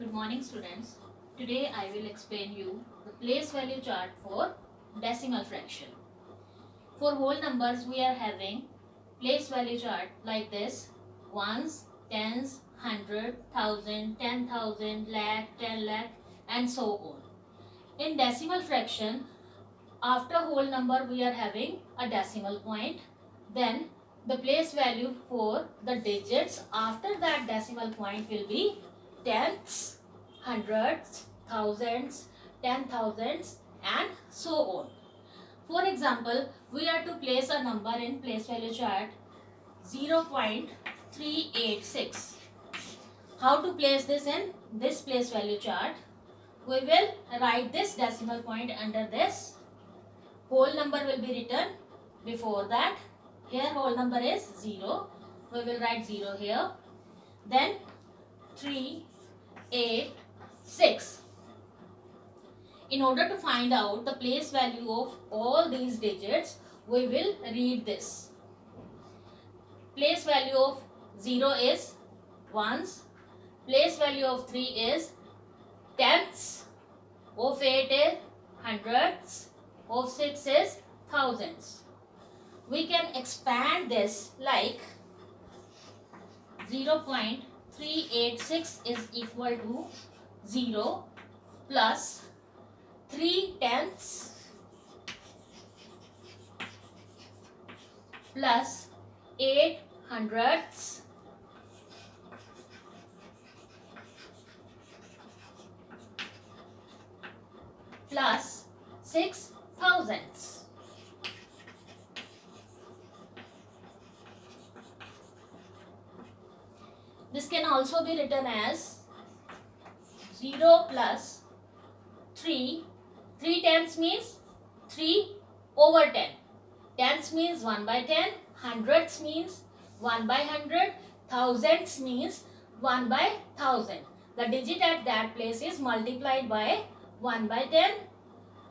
Good morning students. Today I will explain you the place value chart for decimal fraction. For whole numbers we are having place value chart like this: ones, tens, hundred, thousand, 10,000, lakh, 10 lakh and so on. In decimal fraction, after whole number we are having a decimal point. Then the place value for the digits after that decimal point will be tenths, hundreds, thousands, 10,000s and so on. For example, we are to place a number in place value chart 0.386. How to place this in this place value chart? We will write this decimal point under this. Whole number will be written before that. Here whole number is 0. We will write 0 here. Then 3, 8, 6. In order to find out the place value of all these digits, we will read this. Place value of 0 is ones. Place value of 3 is tenths. Of 8 is hundreds. Of 6 is thousands. We can expand this like 0.386 is equal to 0 plus 3 tenths plus 8 hundredths plus 6 thousandths. This can also be written as 0 plus 3. 3 tenths means 3 over 10. Tenths means 1 by 10. Hundredths means 1 by 100. Thousandths means 1 by 1000. The digit at that place is multiplied by 1 by 10,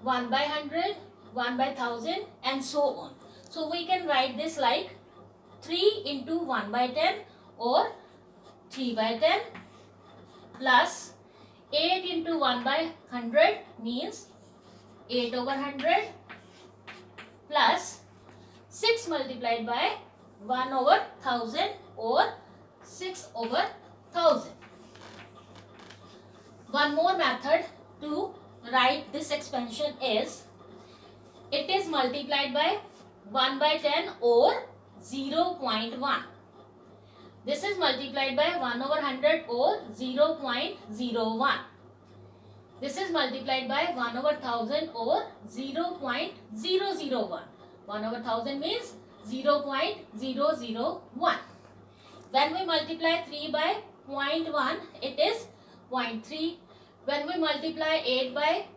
1 by 100, 1 by 1000 and so on. So we can write this like 3 into 1 by 10 or 3 by 10 plus 8 into 1 by 100 means 8 over 100 plus 6 multiplied by 1 over 1000 or 6 over 1000. One more method to write this expansion is it is multiplied by 1 by 10 or 0.1. This is multiplied by 1 over 100 or 0.01. This is multiplied by 1 over 1000 or 0.001. 1 over 1000 means 0.001. When we multiply 3 by 0.1, it is 0.3. When we multiply 8 by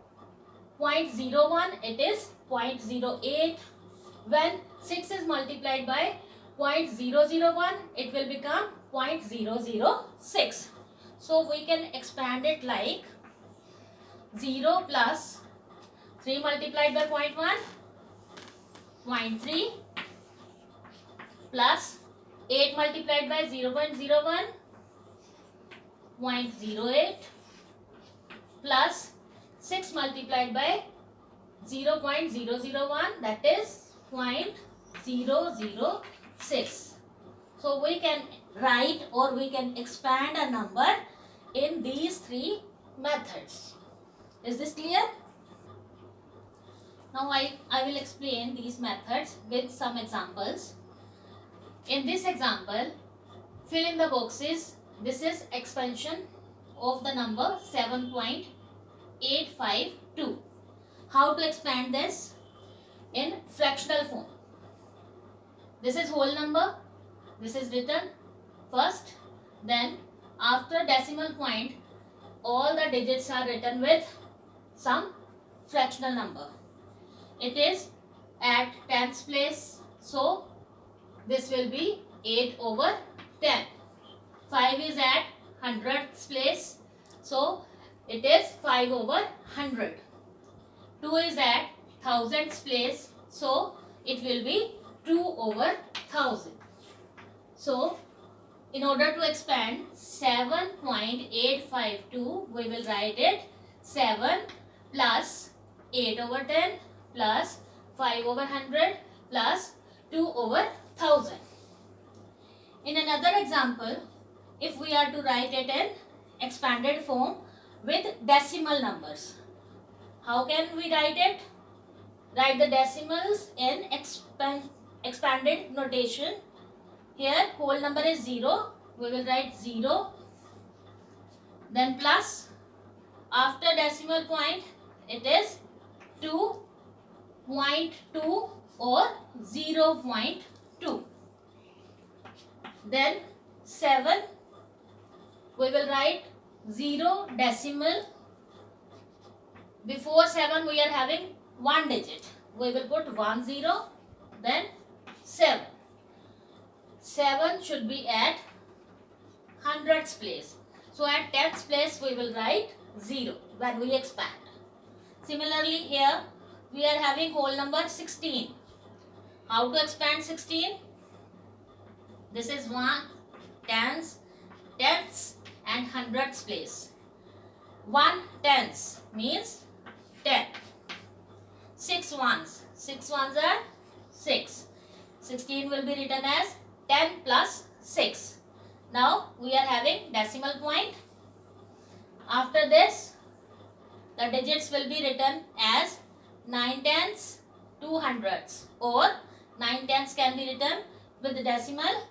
0.01, it is 0.08. When 6 is multiplied by 0.001, it will become 0.006. So we can expand it like 0 plus 3 multiplied by 0.1, 0.3 plus 8 multiplied by 0.01, 0.08 plus 6 multiplied by 0.001, that is 0.006. So we can write or we can expand a number in these three methods. Is this clear? Now I will explain these methods with some examples. In this example, fill in the boxes. This is expansion of the number 7.852. How to expand this? In fractional form. This is whole number. This is written first. Then after decimal point, all the digits are written with some fractional number. It is at tenths place. So this will be 8 over 10. 5 is at hundredths place. So it is 5 over 100. 2 is at thousandths place. So it will be 2 over 1000. So In order to expand 7.852, we will write it 7 plus 8 over 10 plus 5 over 100 plus 2 over 1000. In another example, if we are to write it in expanded form with decimal numbers, how can we write it? Write the decimals in expanded notation. Here whole number is 0. We will write 0. Then plus. After decimal point it is 2.2 or 0.2. Then 7. We will write 0 decimal. Before 7 we are having 1 digit. We will put 1 0. Then 7. 7 should be at hundreds place. So at tens place we will write 0 when we expand. Similarly here we are having whole number 16. How to expand 16? This is 1 tens, tenths and hundreds place. 1 tenths means 10. 6 ones. 6 ones are 6. 16 will be written as 10 plus 6. Now we are having decimal point. After this, the digits will be written as 9 tenths, 2 hundredths, or 9 tenths can be written with the decimal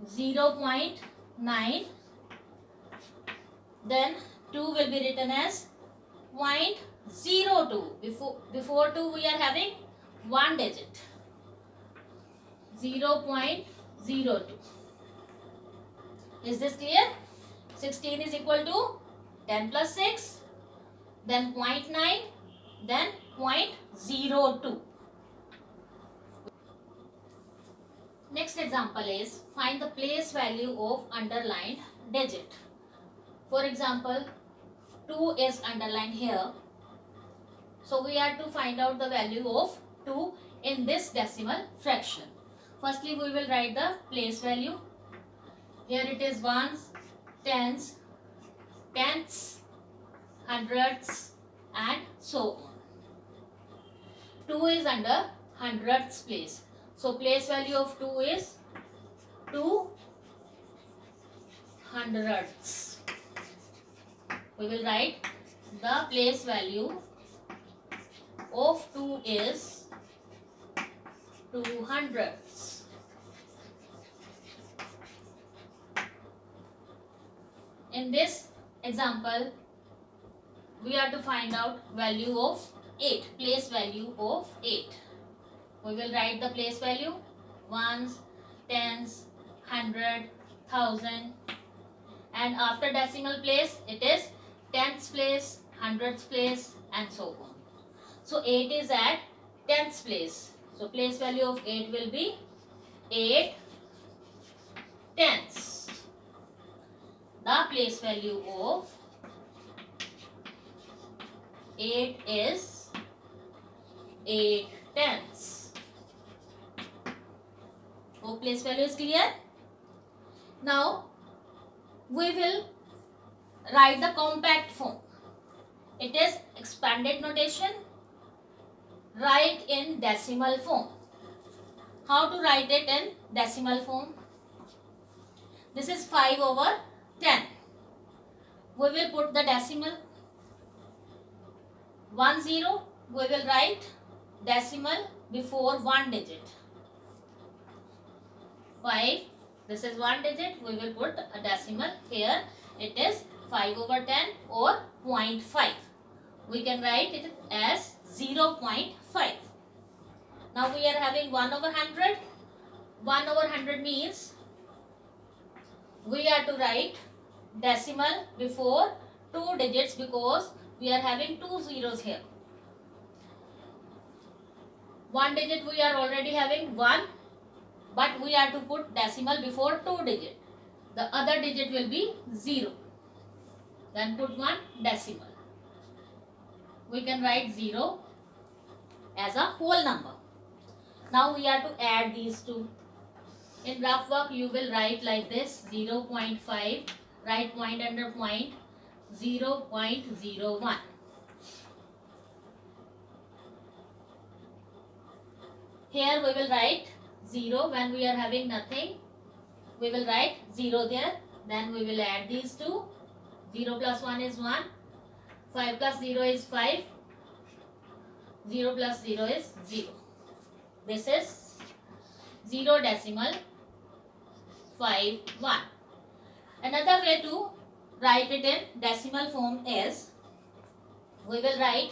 0.9. Then 2 will be written as 0.02. Before 2 we are having 1 digit. 0.02. Is this clear? 16 is equal to 10 plus 6, then 0.9, then 0.02. Next example is find the place value of underlined digit. For example, 2 is underlined here. So we are to find out the value of 2 in this decimal fraction. Firstly, we will write the place value. Here it is ones, tens, tenths, hundredths and so on. 2 is under hundredths place. So place value of 2 is 2 hundredths. We will write the place value of 2 is 2 hundredths. In this example, we are to find out value of 8, place value of 8. We will write the place value ones, tens, hundred, thousand, and after decimal place it is tenths place, hundredths place and so on. So 8 is at tenths place. So place value of 8 will be 8 tenths. The place value of 8 is 8 tenths. So place value is clear. Now we will write the compact form. It is expanded notation. Write in decimal form. How to write it in decimal form? This is 5 over 10. We will put the decimal 10. We will write decimal before 1 digit. 5. This is 1 digit. We will put a decimal here. It is 5 over 10 or 0.5. We can write it as 0.5. Now we are having 1 over 100. 1 over 100 means we are to write decimal before 2 digits because we are having 2 zeros here. 1 digit we are already having 1, but we are to put decimal before 2 digit. The other digit will be 0. Then put 1 decimal. We can write 0 as a whole number. Now we are to add these two. In rough work, you will write like this: 0.5, write point under point, 0.01. Here we will write 0 when we are having nothing. We will write 0 there. Then we will add these two. 0 plus 1 is 1. 5 plus 0 is 5. 0 plus 0 is 0. This is 0.51. Another way to write it in decimal form is, we will write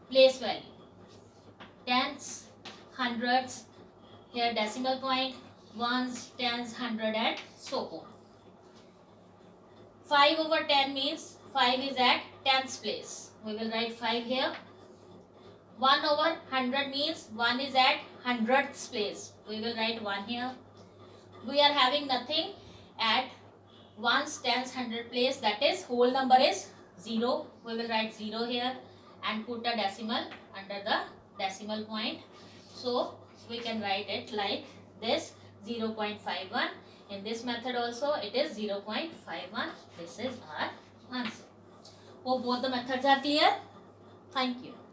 place value, tens, hundreds, here decimal point, ones, tens, hundred, and so on. 5 over 10 means 5 is at tens place. We will write 5 here. 1 over 100 means 1 is at hundredths place. We will write 1 here. We are having nothing at ones, tens, hundred place, that is whole number is 0. We will write 0 here and put a decimal under the decimal point. So we can write it like this: 0.51. In this method also it is 0.51. This is our answer. Hope both the methods are clear. Thank you.